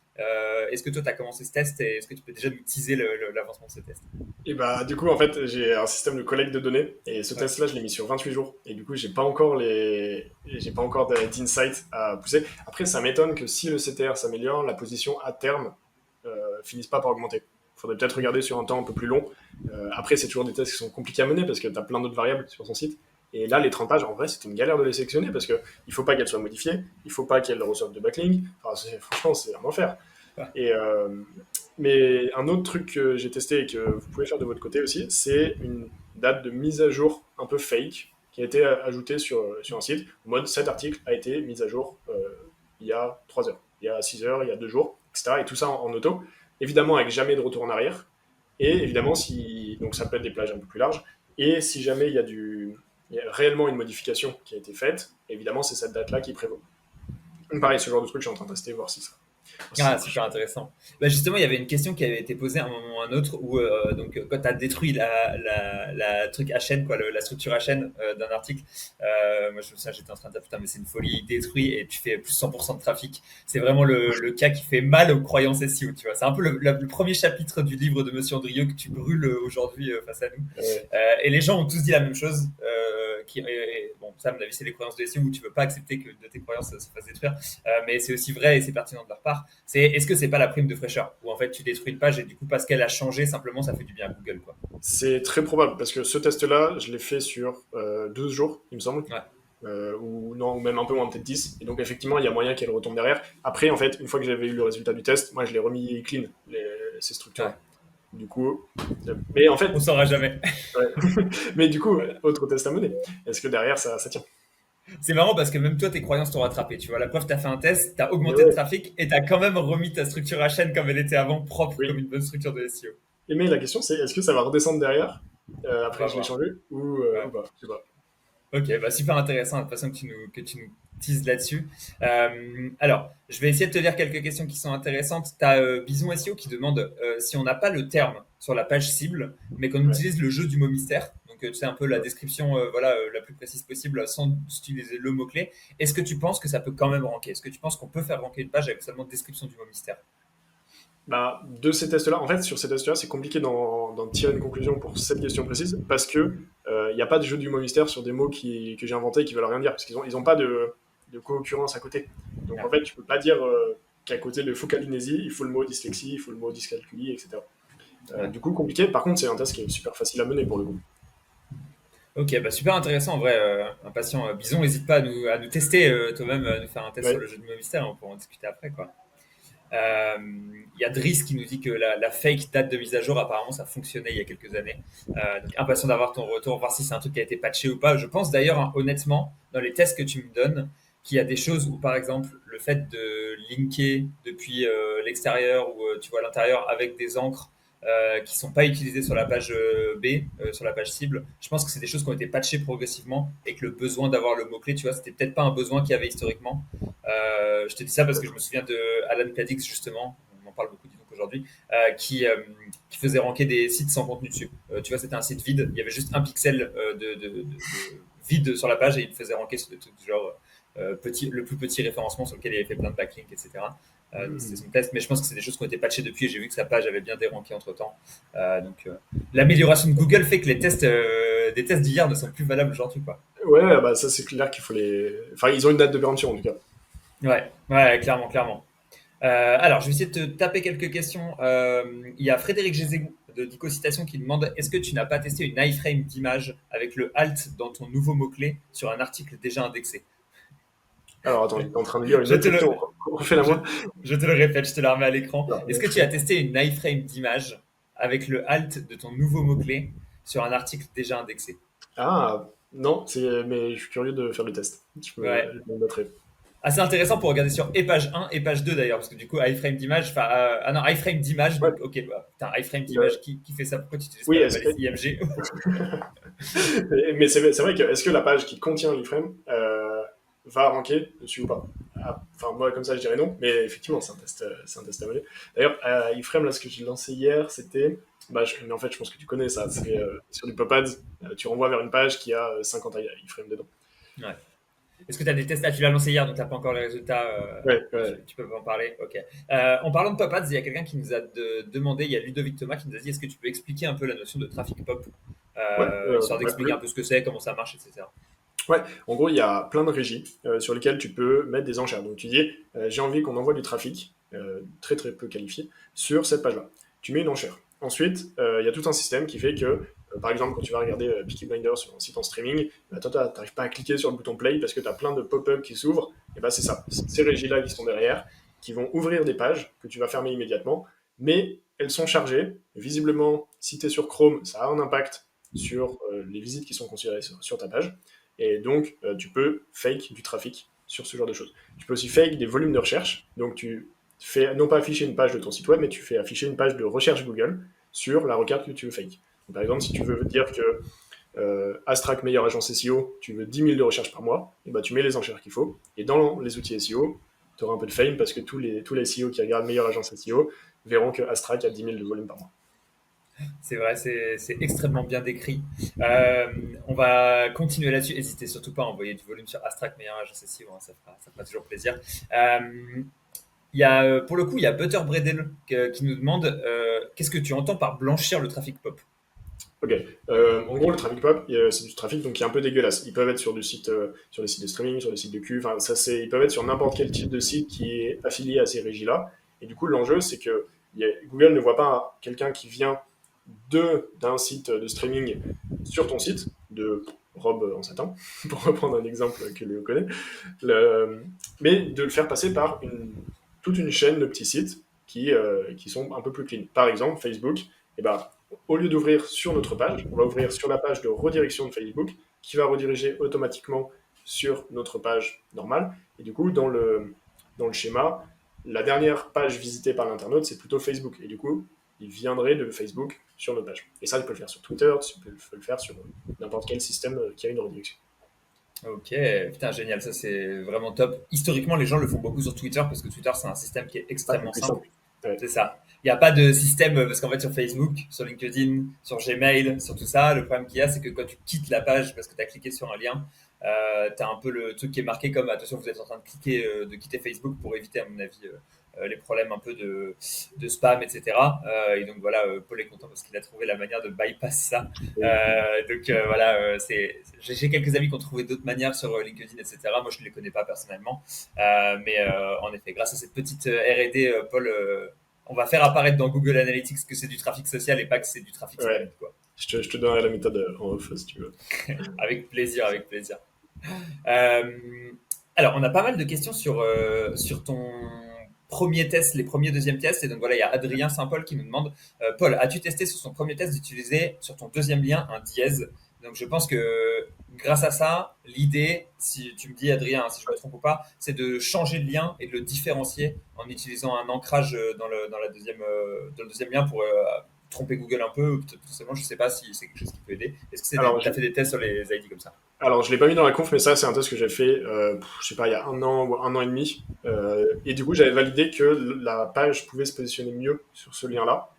Est-ce que toi, tu as commencé ce test et est-ce que tu peux déjà nous teaser l'avancement de ce test? Et bah, du coup, en fait, j'ai un système de collecte de données et ce Ouais. test-là, je l'ai mis sur 28 jours. Et du coup, j'ai pas encore d'insight à pousser. Après, ça m'étonne que si le CTR s'améliore, la position à terme finisse pas par augmenter. Il faudrait peut-être regarder sur un temps un peu plus long. Après, c'est toujours des tests qui sont compliqués à mener parce que tu as plein d'autres variables sur son site. Et là, les 30 pages, en vrai, c'était une galère de les sélectionner parce qu'il ne faut pas qu'elles soient modifiées, il ne faut pas qu'elles reçoivent de backlink. Enfin, franchement, c'est un enfer. Ouais. Et, mais un autre truc que j'ai testé et que vous pouvez faire de votre côté aussi, c'est une date de mise à jour un peu fake qui a été ajoutée sur un site. En mode, cet article a été mis à jour il y a 3 heures, il y a 6 heures, il y a 2 jours, etc. Et tout ça en auto. Évidemment, avec jamais de retour en arrière. Et évidemment, donc ça peut être des plages un peu plus larges. Et si jamais il y a réellement une modification qui a été faite, évidemment, c'est cette date-là qui prévaut. Pareil, ce genre de truc, je suis en train de tester, voir si ça Ah, marche. super intéressant. Bah, justement, il y avait une question qui avait été posée à un moment ou à un autre où, quand tu as détruit la truc HN, quoi, la structure HN d'un article, moi je me souviens, j'étais en train de dire putain, mais c'est une folie, détruit et tu fais plus 100% de trafic. C'est vraiment le cas qui fait mal aux croyances SEO, tu vois. C'est un peu le premier chapitre du livre de Monsieur Andrieux que tu brûles aujourd'hui face à nous. Ouais. Et les gens ont tous dit la même chose. Bon, ça, à mon avis, c'est les croyances de SEO où tu veux pas accepter que de tes croyances se fassent détruire. Mais c'est aussi vrai et c'est pertinent de leur part. Est-ce que c'est pas la prime de fraîcheur où en fait tu détruis une page et du coup parce qu'elle a changé simplement ça fait du bien à Google quoi. C'est très probable, parce que ce test-là, je l'ai fait sur 12 jours, il me semble, Ouais, ou non, ou même un peu moins, peut-être 10. Et donc, effectivement, il y a moyen qu'elle retombe derrière. Après, en fait, une fois que j'avais eu le résultat du test, moi, je l'ai remis clean, ces ouais. structures-là. Du coup, mais en On fait, saura jamais. ouais. Mais du coup, autre test à mener. Est-ce que derrière, ça tient? C'est marrant parce que même toi tes croyances t'ont rattrapé. Tu vois, la preuve, t'as fait un test, t'as Mais augmenté le ouais, trafic et t'as quand même remis ta structure à chaîne comme elle était avant, propre comme oui. une bonne structure de SEO. Et mais la question, c'est est-ce que ça va redescendre derrière, On après va que je l'ai voir. changé, ou Ouais. pas? Je sais pas. Ok, bah super intéressant, de toute façon que tu nous teases là-dessus. Alors, je vais essayer de te lire quelques questions qui sont intéressantes. Tu as Bison SEO qui demande si on n'a pas le terme sur la page cible, mais qu'on Ouais. utilise le jeu du mot mystère. Donc, tu sais, un peu la Ouais. description la plus précise possible sans utiliser le mot-clé. Est-ce que tu penses que ça peut quand même ranker? Est-ce que tu penses qu'on peut faire ranker une page avec seulement description du mot mystère? Bah, de ces tests-là, en fait, sur ces tests-là, c'est compliqué d'en tirer une conclusion pour cette question précise, parce que il n'y a pas de jeu du mot mystère sur des mots que j'ai inventés et qui veulent rien dire, parce qu'ils ont pas de co-occurrence à côté. Donc en Ah, fait, tu peux pas dire qu'à côté de focalinésie, il faut le mot dyslexie, il faut le mot dyscalculie, etc. ouais. Du coup, compliqué. Par contre, c'est un test qui est super facile à mener pour le coup. Ok, bah super intéressant en vrai. Un patient Bison, n'hésite pas à nous tester toi-même, à nous faire un test sur Ouais. le jeu du mot mystère, on pourra en discuter après quoi. Il y a Driss qui nous dit que la fake date de mise à jour, apparemment, ça fonctionnait il y a quelques années. Donc, impatient d'avoir ton retour, voir si c'est un truc qui a été patché ou pas. Je pense d'ailleurs, hein, honnêtement, dans les tests que tu me donnes, qu'il y a des choses où, par exemple, le fait de linker depuis l'extérieur ou tu vois l'intérieur avec des encres qui sont pas utilisées sur la page B, sur la page cible, je pense que c'est des choses qui ont été patchées progressivement et que le besoin d'avoir le mot-clé, tu vois, c'était peut-être pas un besoin qu'il y avait historiquement. Je te dis ça parce que je me souviens de Alan Cadix, justement, on en parle beaucoup donc aujourd'hui, qui faisait ranker des sites sans contenu dessus. Tu vois, c'était un site vide, il y avait juste un pixel de vide sur la page et il faisait ranker sur des trucs du genre le plus petit référencement sur lequel il avait fait plein de backlinks, etc. Donc c'était Hmm. son test, mais je pense que c'est des choses qui ont été patchées depuis et j'ai vu que sa page avait bien déranqué entre temps. L'amélioration de Google fait que les tests, des tests d'hier ne sont plus valables aujourd'hui, quoi. Ouais, bah ça c'est clair qu'il faut les. Enfin, ils ont une date de péremption en tout cas. Ouais, ouais, clairement, clairement. Alors, je vais essayer de te taper quelques questions. Il y a Frédéric Gézégou de Dico Citation qui demande est-ce que tu n'as pas testé une iframe d'image avec le alt dans ton nouveau mot-clé sur un article déjà indexé? Alors attends, j'étais en train de lire une je autre te, question. le, Refais-la je, moi. je te le répète, je te la remets à l'écran. Alors, Est-ce que tu as testé une iframe d'image avec le alt de ton nouveau mot-clé sur un article déjà indexé? ah, non, mais je suis curieux de faire le test. Ouais. Je me noterai. Assez intéressant pour regarder sur et page 1 et page 2 d'ailleurs, parce que du coup, iframe d'image, enfin, ah non, iframe d'image, Ouais, donc ok, bah, putain, iframe d'image, le- qui fait ça? Pourquoi tu n'utilises pas oui, la balise IMG? mais c'est vrai que est-ce que la page qui contient l'iframe va ranker dessus ou pas? Enfin, moi, comme ça, je dirais non, mais effectivement, c'est un test à mener. D'ailleurs, iframe, là, ce que j'ai lancé hier, c'était. Mais en fait, je pense que tu connais ça. C'est sur du pop-ads, tu renvoies vers une page qui a 50 iframes dedans. Ouais. Est-ce que tu as des tests? Ah, tu l'as lancé hier, donc tu n'as pas encore les résultats. Ouais, ouais, Tu peux pas en parler. Ok. En parlant de pop ads, il y a quelqu'un qui nous a demandé, il y a Ludovic Thomas qui nous a dit est-ce que tu peux expliquer un peu la notion de trafic pop, ouais, histoire ouais, d'expliquer un peu ce que c'est, comment ça marche, etc. ouais, en gros, il y a plein de régies sur lesquelles tu peux mettre des enchères. Donc tu dis, j'ai envie qu'on envoie du trafic, très très peu qualifié, sur cette page-là. Tu mets une enchère. Ensuite, il y a tout un système qui fait que, par exemple, quand tu vas regarder Peaky Blinders sur un site en streaming, bah, toi, tu n'arrives pas à cliquer sur le bouton play parce que tu as plein de pop-up qui s'ouvrent. Et bah, c'est ça, c'est ces régies-là qui sont derrière, qui vont ouvrir des pages que tu vas fermer immédiatement, mais elles sont chargées. Visiblement, si tu es sur Chrome, ça a un impact sur les visites qui sont considérées sur ta page. Et donc, tu peux fake du trafic sur ce genre de choses. Tu peux aussi fake des volumes de recherche. Donc, tu fais non pas afficher une page de ton site web, mais tu fais afficher une page de recherche Google sur la requête que tu veux fake. Donc, par exemple, si tu veux dire que Astrac, meilleure agence SEO, tu veux 10 000 de recherche par mois, et bah, tu mets les enchères qu'il faut. Et dans les outils SEO, tu auras un peu de fame parce que tous les SEO qui regardent meilleure agence SEO verront que Astrac a 10 000 de volume par mois. C'est vrai, c'est extrêmement bien décrit. On va continuer là-dessus. N'hésitez surtout pas à envoyer du volume sur Astrac, meilleur agence SEO, hein, ça fera toujours plaisir. Il y a, pour le coup, il y a Butter Bredel qui nous demande qu'est-ce que tu entends par blanchir le trafic pop? Ok. En gros, le trafic pop, c'est du trafic donc, qui est un peu dégueulasse. Ils peuvent être sur, sur des sites de streaming, sur des sites de cul. Enfin, ils peuvent être sur n'importe quel type de site qui est affilié à ces régies-là. Et du coup, l'enjeu, c'est que Google ne voit pas quelqu'un qui vient d'un site de streaming sur ton site, de robe en satin, pour reprendre un exemple que Léo connaît, mais de le faire passer par toute une chaîne de petits sites qui sont un peu plus clean. Par exemple, Facebook, eh ben, au lieu d'ouvrir sur notre page, on va ouvrir sur la page de redirection de Facebook, qui va rediriger automatiquement sur notre page normale. Et du coup, dans le schéma, la dernière page visitée par l'internaute, c'est plutôt Facebook. Et du coup, il viendrait de Facebook sur notre page. Et ça, tu peux le faire sur Twitter, tu peux le faire sur n'importe quel système qui a une redirection. Ok, putain, génial, ça c'est vraiment top. Historiquement, les gens le font beaucoup sur Twitter parce que Twitter, c'est un système qui est Ah, c'est extrêmement plus simple. simple. Ouais. C'est ça. Il n'y a pas de système, parce qu'en fait, sur Facebook, sur LinkedIn, sur Gmail, sur tout ça, le problème qu'il y a, c'est que quand tu quittes la page parce que tu as cliqué sur un lien, tu as un peu le truc qui est marqué comme attention, vous êtes en train de cliquer, de quitter Facebook pour éviter, à mon avis, les problèmes un peu de spam, etc. Et donc voilà, Paul est content parce qu'il a trouvé la manière de bypass ça. Et- Voilà, j'ai quelques amis qui ont trouvé d'autres manières sur LinkedIn, etc. Moi, je ne les connais pas personnellement. Mais en effet, grâce à cette petite R&D, Paul, on va faire apparaître dans Google Analytics que c'est du trafic social et pas que c'est du trafic ouais. spam, quoi. Je te donnerai la méthode en off si tu veux. Avec plaisir, avec plaisir. Euh, alors, on a pas mal de questions sur ton premier test, les premiers deuxième tests. Et donc voilà, il y a Adrien Saint-Paul qui nous demande, Paul, as-tu testé sur son premier test d'utiliser sur ton deuxième lien un dièse? Donc je pense que grâce à ça, l'idée, si tu me dis Adrien, hein, si je me trompe ou pas, c'est de changer de lien et de le différencier en utilisant un ancrage dans le deuxième lien pour tromper Google un peu, ou potentiellement, je sais pas si c'est quelque chose qui peut aider. Est-ce que Alors, tu as fait des tests sur les ID comme ça? Alors, je l'ai pas mis dans la conf, mais ça, c'est un test que j'ai fait, je sais pas, il y a un an ou un an et demi. Et du coup, j'avais validé que la page pouvait se positionner mieux sur ce lien-là.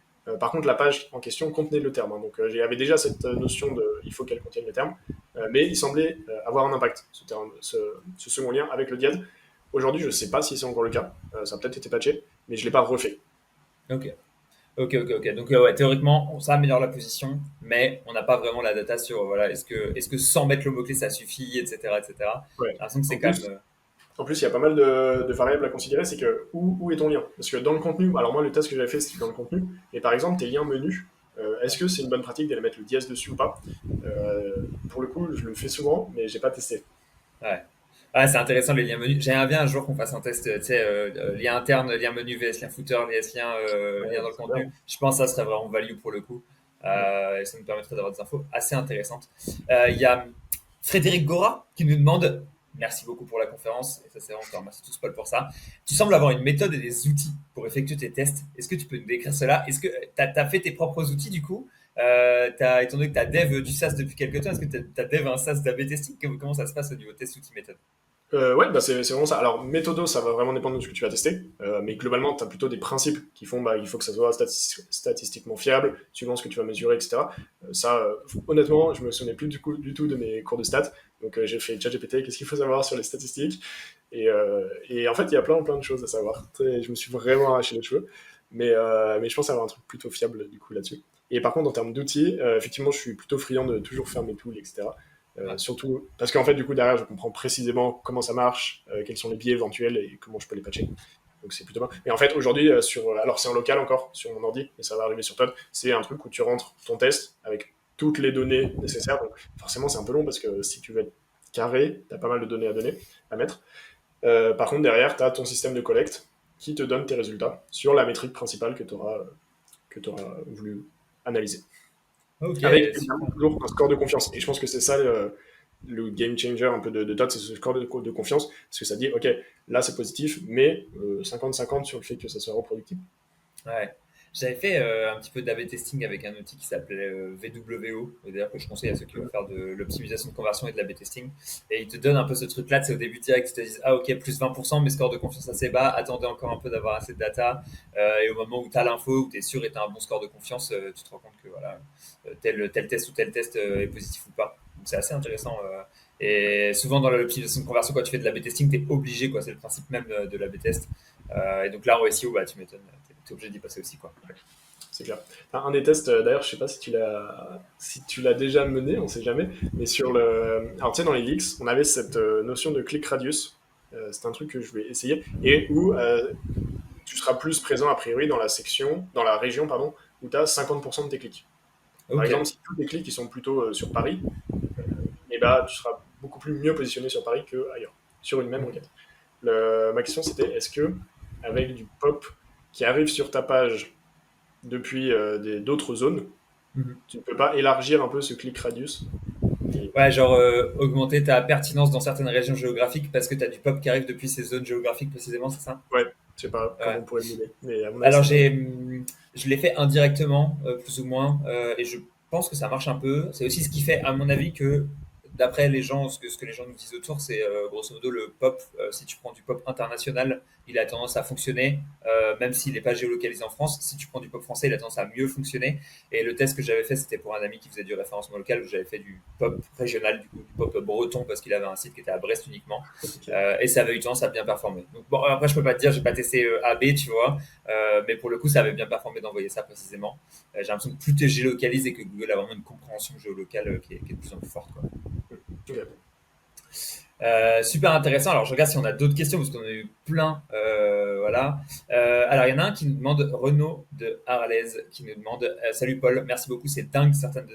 Par contre, la page en question contenait le terme, hein. Donc, j'avais déjà cette notion de il faut qu'elle contienne le terme. Mais il semblait avoir un impact, ce second lien avec le dièse. Aujourd'hui, je sais pas si c'est encore le cas. Ça a peut-être été patché, mais je l'ai pas refait. Ok. Ok, ok, ok. Donc, ouais, théoriquement, ça améliore la position, mais on n'a pas vraiment la data sur, voilà, est-ce que sans mettre le mot-clé, ça suffit, etc., etc. Ouais. J'ai l'impression que c'est En quand même. plus, En plus, il y a pas mal de variables à considérer, c'est que où est ton lien? Parce que dans le contenu, alors moi le test que j'avais fait c'était dans le contenu, et par exemple tes liens menus, est-ce que c'est une bonne pratique d'aller mettre le dièse dessus ou pas? Pour le coup, je le fais souvent, mais j'ai pas testé. Ouais. Ouais, c'est intéressant les liens menus. J'aimerais bien un jour qu'on fasse un test, tu sais, lien interne, lien menu vs lien footer, lien Ouais, dans le c'est bien. contenu. Je pense que ça serait vraiment value pour le coup. Mm. Et ça nous permettrait d'avoir des infos assez intéressantes. Il y a Frédéric Gora qui nous demande, merci beaucoup pour la conférence, et ça c'est vraiment, merci tous Paul pour ça. Tu sembles avoir une méthode et des outils pour effectuer tes tests. Est-ce que tu peux nous décrire cela? Est-ce que tu as fait tes propres outils du coup? Étant donné que tu as dev du SaaS depuis quelques temps, est-ce que tu as dev un SaaS d'AB testing? Comment ça se passe au niveau test outil méthode? Ouais, bah c'est vraiment ça. Alors, méthodo, ça va vraiment dépendre de ce que tu vas tester. Mais globalement, tu as plutôt des principes qui font bah, il faut que ça soit statistiquement fiable, suivant ce que tu vas mesurer, etc. Ça, honnêtement, je me souvenais plus du tout de mes cours de stats. Donc, j'ai fait ChatGPT, qu'est-ce qu'il faut savoir sur les statistiques? Et en fait, il y a plein de choses à savoir. Je me suis vraiment arraché les cheveux. Mais je pense avoir un truc plutôt fiable du coup là-dessus. Et par contre, en termes d'outils, effectivement, je suis plutôt friand de toujours faire mes tools, etc. Ouais. Surtout parce qu'en fait, du coup, derrière, je comprends précisément comment ça marche, quels sont les biais éventuels et comment je peux les patcher. Donc c'est plutôt bien. Et en fait, aujourd'hui, alors c'est en local encore, sur mon ordi, mais ça va arriver sur Pod, c'est un truc où tu rentres ton test avec toutes les données nécessaires. Donc forcément, c'est un peu long parce que si tu veux être carré, tu as pas mal de données à mettre. Par contre, derrière, tu as ton système de collecte qui te donne tes résultats sur la métrique principale que tu auras voulu analyser Ok, avec évidemment super. toujours un score de confiance. Et je pense que c'est ça le game changer un peu de Todd, c'est ce score de confiance, parce que ça dit, ok, là c'est positif, mais 50-50 sur le fait que ça soit reproductible. Ouais. J'avais fait un petit peu d'A/B testing avec un outil qui s'appelait VWO, et d'ailleurs que je conseille à ceux qui veulent faire de l'optimisation de conversion et de l'A/B testing. Et il te donne un peu ce truc-là, c'est au début direct, ils te disent, ah ok, plus 20%, mais score de confiance assez bas, attendez encore un peu d'avoir assez de data. Et au moment où tu as l'info, où tu es sûr et tu as un bon score de confiance, tu te rends compte que voilà, tel test ou tel test est positif ou pas. Donc c'est assez intéressant. Et souvent dans l'optimisation de conversion, quand tu fais de l'A/B testing, tu es obligé, quoi, c'est le principe même de l'A/B test. Et donc là, en SEO, bah, tu m'étonnes, tu es obligé d'y passer aussi, quoi. C'est clair. Enfin, un des tests, d'ailleurs, je sais pas si tu l'as déjà mené, on sait jamais, mais alors tu sais, dans les leaks, on avait cette notion de click radius. C'est un truc que je vais essayer et où tu seras plus présent a priori dans la région, pardon, où tu as 50% de tes clics. Par Ok. exemple, si tous tes clics ils sont plutôt sur Paris, et bah, tu seras beaucoup plus mieux positionné sur Paris qu'ailleurs, sur une même requête. Ma question c'était est-ce que, avec du pop qui arrive sur ta page depuis d'autres zones, Mhm. tu ne peux pas élargir un peu ce click radius et, Ouais, genre augmenter ta pertinence dans certaines régions géographiques parce que tu as du pop qui arrive depuis ces zones géographiques précisément, c'est ça? ouais, je sais pas comment Ouais. on pourrait le mener, mais à mon avis, Alors ça devrait. je l'ai fait indirectement, plus ou moins, et je pense que ça marche un peu. C'est aussi ce qui fait, à mon avis, que d'après les gens, ce que les gens nous disent autour, c'est grosso modo le POP. Si tu prends du POP international, il a tendance à fonctionner, même s'il n'est pas géolocalisé en France. Si tu prends du POP français, il a tendance à mieux fonctionner. Et le test que j'avais fait, c'était pour un ami qui faisait du référencement local, où j'avais fait du POP régional, du coup, du POP breton, parce qu'il avait un site qui était à Brest uniquement. Ok. Et ça avait eu tendance à bien performer. Donc, bon, après, je peux pas te dire, j'ai pas testé AB, tu vois, mais pour le coup, ça avait bien performé d'envoyer ça précisément. J'ai l'impression que plus tu es géolocalisé, que Google a vraiment une compréhension géolocale qui est de plus en plus forte, quoi. Ok. Super intéressant. Alors, je regarde si on a d'autres questions parce qu'on a eu plein. Voilà. Alors, il y en a un qui nous demande, Renaud de Arles, qui nous demande Salut Paul, merci beaucoup. C'est dingue certaines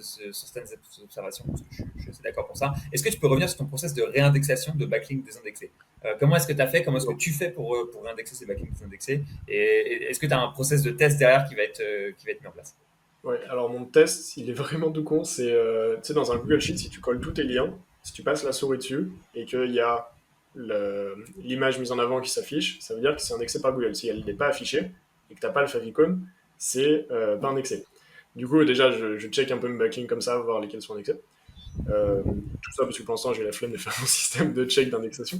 observations, parce que je suis assez d'accord pour ça. Est-ce que tu peux revenir sur ton process de réindexation de backlink désindexés? Comment est-ce que tu as fait? Comment est-ce que tu fais pour réindexer ces backlinks désindexés? Et est-ce que tu as un process de test derrière qui va être mis en place? Ouais, alors mon test, il est vraiment tout con. C'est, tu sais, dans un Google Sheet, si tu colles tous tes liens, si tu passes la souris dessus et qu'il y a l'image mise en avant qui s'affiche, ça veut dire que c'est indexé par Google. Si elle n'est pas affichée et que tu n'as pas le favicon, c'est pas indexé. Du coup, déjà, je check un peu mes backlinks comme ça, voir lesquels sont indexés. Tout ça parce que pour l'instant j'ai la flemme de faire mon système de check d'indexation.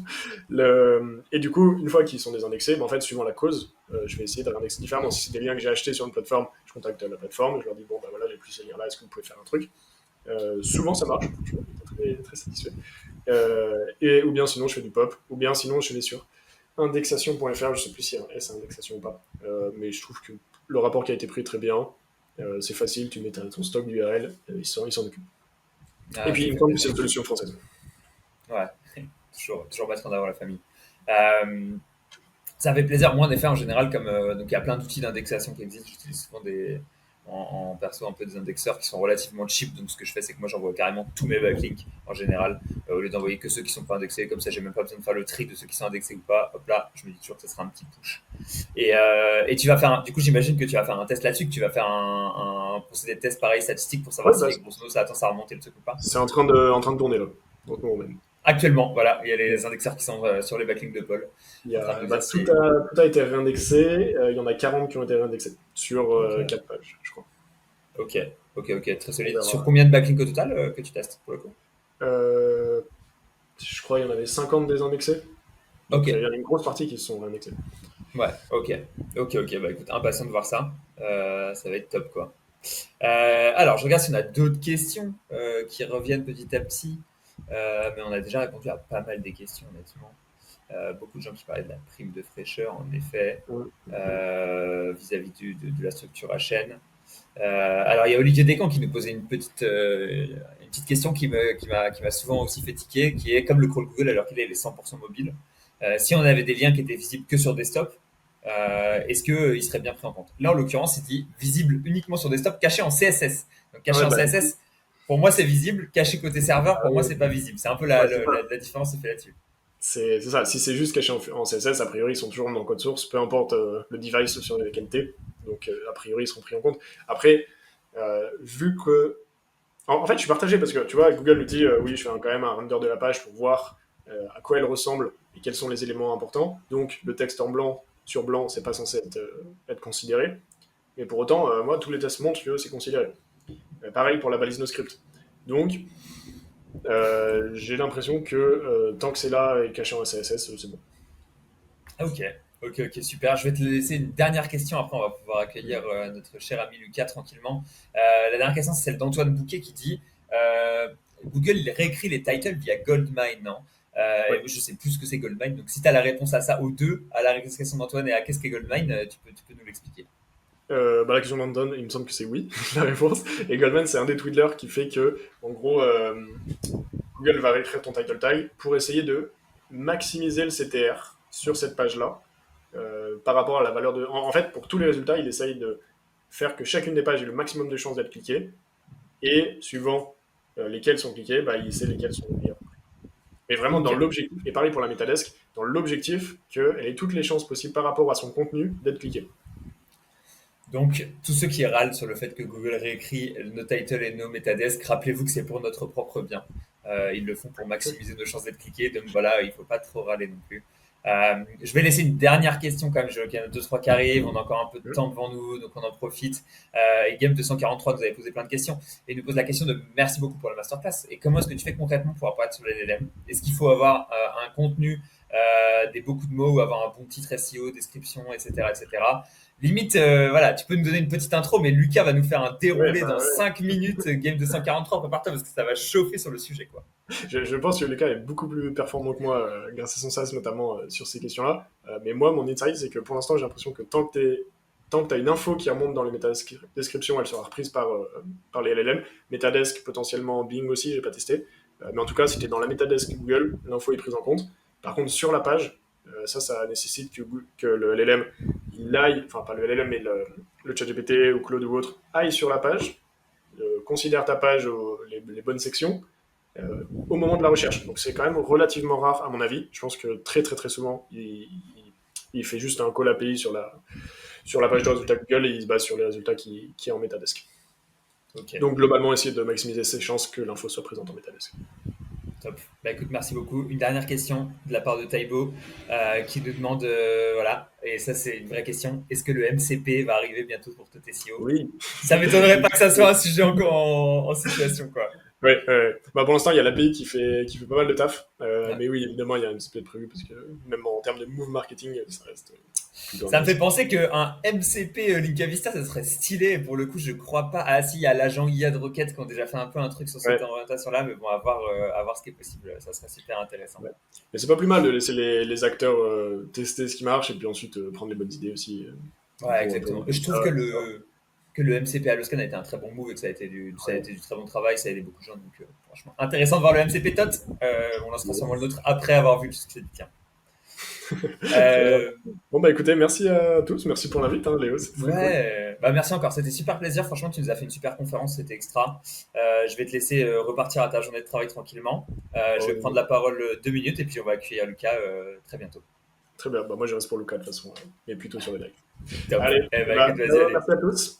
Et du coup, une fois qu'ils sont désindexés, en fait, suivant la cause, je vais essayer de réindexer différemment. Si c'est des liens que j'ai achetés sur une plateforme, je contacte la plateforme, je leur dis bon, bah voilà, j'ai plus ces liens-là, est-ce que vous pouvez faire un truc? Souvent ça marche, je suis très, très satisfait. Ou bien sinon je fais du pop, ou bien sinon je vais sur indexation.fr, je sais plus s'il y a un S à indexation ou pas, mais je trouve que le rapport qui a été pris est très bien. C'est facile, tu mets ton stock d'URL, ils s'en occupent. Et Ah, puis ça il me fait semble que c'est plaisir. une solution française. Ouais, toujours mettre en avant la famille. Euh, Ça fait plaisir. Moi, en effet, en général, comme donc il y a plein d'outils d'indexation qui existent, j'utilise souvent en perso un peu des indexeurs qui sont relativement cheap. Donc, ce que je fais, c'est que moi, j'envoie carrément tous mes backlinks en général, au lieu d'envoyer que ceux qui sont pas indexés. Comme ça, j'ai même pas besoin de faire le tri de ceux qui sont indexés ou pas. Hop là, je me dis toujours que ça sera un petit push. Et tu vas faire, du coup, j'imagine que tu vas faire un test là-dessus, que tu vas faire un procédé de test pareil statistique pour savoir Ouais, si bah, les grosses notes ça attend ça a remonté le truc ou pas. c'est en train de tourner là. Donc, bon, même. Actuellement, voilà, il y a les indexeurs qui sont sur les backlinks de Paul en train de nous Bah, dire tout, si. tout a été réindexé. Il y en a 40 qui ont été réindexés sur Ok. 4 pages, je crois. Ok, ok, très On solide. Sur verra. combien de backlinks au total que tu testes pour le coup? Euh, je crois qu'il y en avait 50 désindexés. Ok, Donc il y en a une grosse partie qui se sont réindexés. ouais, ok. Bah écoute, impatient de voir ça. Ça va être top quoi. Alors, je regarde si on a d'autres questions qui reviennent petit à petit. Mais on a déjà répondu à pas mal des questions, honnêtement. Beaucoup de gens qui parlaient de la prime de fraîcheur, en effet, Ouais. vis-à-vis de la structure à chaîne. Alors, il y a Olivier Descamps qui nous posait une petite question qui m'a souvent aussi fait tiquer, qui est comme le crawl Google alors qu'il est 100% mobile. Si on avait des liens qui étaient visibles que sur desktop, est-ce qu'il serait bien pris en compte? Là, en l'occurrence, il dit visible uniquement sur desktop, caché en CSS. Donc, caché Ouais, en bah, du coup, CSS, pour moi, c'est visible. Caché côté serveur, pour moi, ouais, c'est pas visible. C'est un peu ouais, c'est ça. la différence qui fait là-dessus. C'est ça. Si c'est juste caché en CSS, a priori, ils sont toujours dans le code source, peu importe le device sur lequel t'es. Donc, a priori, ils seront pris en compte. Après, vu que. En fait, je suis partagé parce que, tu vois, Google nous dit oui, je fais quand même un render de la page pour voir à quoi elle ressemble et quels sont les éléments importants. Donc, le texte en blanc sur blanc, c'est pas censé être considéré. Mais pour autant, moi, tous les tests montrent que c'est considéré. Pareil pour la balise NoScript. Donc, j'ai l'impression que tant que c'est là et caché en CSS, c'est bon. Ok, ok, super. Je vais te laisser une dernière question. Après, on va pouvoir accueillir notre cher ami Lucas tranquillement. La dernière question, c'est celle d'Antoine Bouquet qui dit Google, il réécrit les titles via Goldmine, non? Ouais. Je sais plus ce que c'est Goldmine. Donc, si tu as la réponse à ça, aux deux, à la question d'Antoine et à qu'est-ce qu'est Goldmine, tu peux nous l'expliquer. Bah, la question d'Andon, il me semble que c'est oui, la réponse. Et Goldman, c'est un des twiddlers qui fait que, en gros, Google va réécrire ton title tag pour essayer de maximiser le CTR sur cette page-là par rapport à la valeur de. En fait, pour tous les résultats, il essaye de faire que chacune des pages ait le maximum de chances d'être cliquée. Et suivant lesquelles sont cliquées, bah, il sait lesquelles sont les meilleures. Mais vraiment Ok. dans l'objectif, et pareil pour la Metadesk, dans l'objectif qu'elle ait toutes les chances possibles par rapport à son contenu d'être cliquée. Donc, tous ceux qui râlent sur le fait que Google réécrit nos titles et nos metadesk, rappelez-vous que c'est pour notre propre bien. Ils le font pour maximiser nos chances d'être cliqués. Donc voilà, il ne faut pas trop râler non plus. Je vais laisser une dernière question quand même. Il y en a deux, trois qui arrivent. On a encore un peu de Hmm. temps devant nous, donc on en profite. Et Game 243 nous avait posé plein de questions. Et il nous pose la question de merci beaucoup pour la masterclass. Et comment est-ce que tu fais concrètement pour apparaître sur les LLM? Est-ce qu'il faut avoir un contenu, des beaucoup de mots ou avoir un bon titre SEO, description, etc. etc. Limite, voilà, tu peux nous donner une petite intro, mais Lucas va nous faire un Ouais, déroulé bah dans ouais. 5 minutes. Game 243, prépare-toi parce que ça va chauffer sur le sujet, quoi. Je pense que Lucas est beaucoup plus performant que moi grâce à son SaaS, notamment sur ces questions-là. Mais moi, mon insight, c'est que pour l'instant, j'ai l'impression que tant que tu as une info qui remonte dans les métadescriptions, elle sera reprise par les LLM. Metadesk, potentiellement Bing aussi, j'ai pas testé. Mais en tout cas, si tu es dans la métadesk Google, l'info est prise en compte. Par contre, sur la page, ça nécessite que le LLM, il aille, enfin pas le LLM, mais le ChatGPT ou Claude ou autre, aille sur la page, considère ta page, les bonnes sections, au moment de la recherche. Donc c'est quand même relativement rare à mon avis. Je pense que très très très souvent, il fait juste un call API sur la page de résultats Google et il se base sur les résultats qui est en Metadesk. Ok. Donc globalement, essayer de maximiser ses chances que l'info soit présente en Metadesk. Top. Bah écoute, merci beaucoup. Une dernière question de la part de Taibo qui nous demande, voilà, et ça c'est une vraie question, est-ce que le MCP va arriver bientôt pour TTCO? Oui. Ça m'étonnerait pas que ça soit un sujet encore en situation, quoi. Ouais, bah pour l'instant, il y a l'API qui fait pas mal de taf. Ouais. Mais oui, évidemment, il y a un MCP de prévu parce que même en termes de move marketing, ça reste plutôt Ça me fait intéressant. penser qu'un MCP Linka Vista, ça serait stylé. Pour le coup, je crois pas. Ah si, il y a l'agent IA de Rocket qui ont déjà fait un peu un truc sur cette Ouais, orientation-là, mais bon, à voir ce qui est possible. Ça serait super intéressant. ouais. Mais c'est pas plus mal de laisser les acteurs tester ce qui marche et puis ensuite prendre les bonnes idées aussi Ouais, pour exactement. éviter Je ça. trouve que le MCP à l'Oscan a été un très bon move et que ça a été du très bon travail, ça a aidé beaucoup de gens. Donc, franchement, intéressant de voir le MCP tot. On lancera sûrement le nôtre après avoir vu le succès du tien. Très bien. Euh, Bon, bah écoutez, merci à tous. Merci pour l'invite, hein, Léo, c'était très cool. ouais, bah merci encore. C'était super plaisir. Franchement, tu nous as fait une super conférence. C'était extra. Je vais te laisser repartir à ta journée de travail tranquillement. Je vais Bon, prendre la parole 2 minutes et puis on va accueillir Lucas très bientôt. très bien. Bah, moi, je reste pour le cas de toute façon, mais plutôt sur les lives. Top. Allez, Eh ben, bah, écoute, vas-y, allez. merci à tous.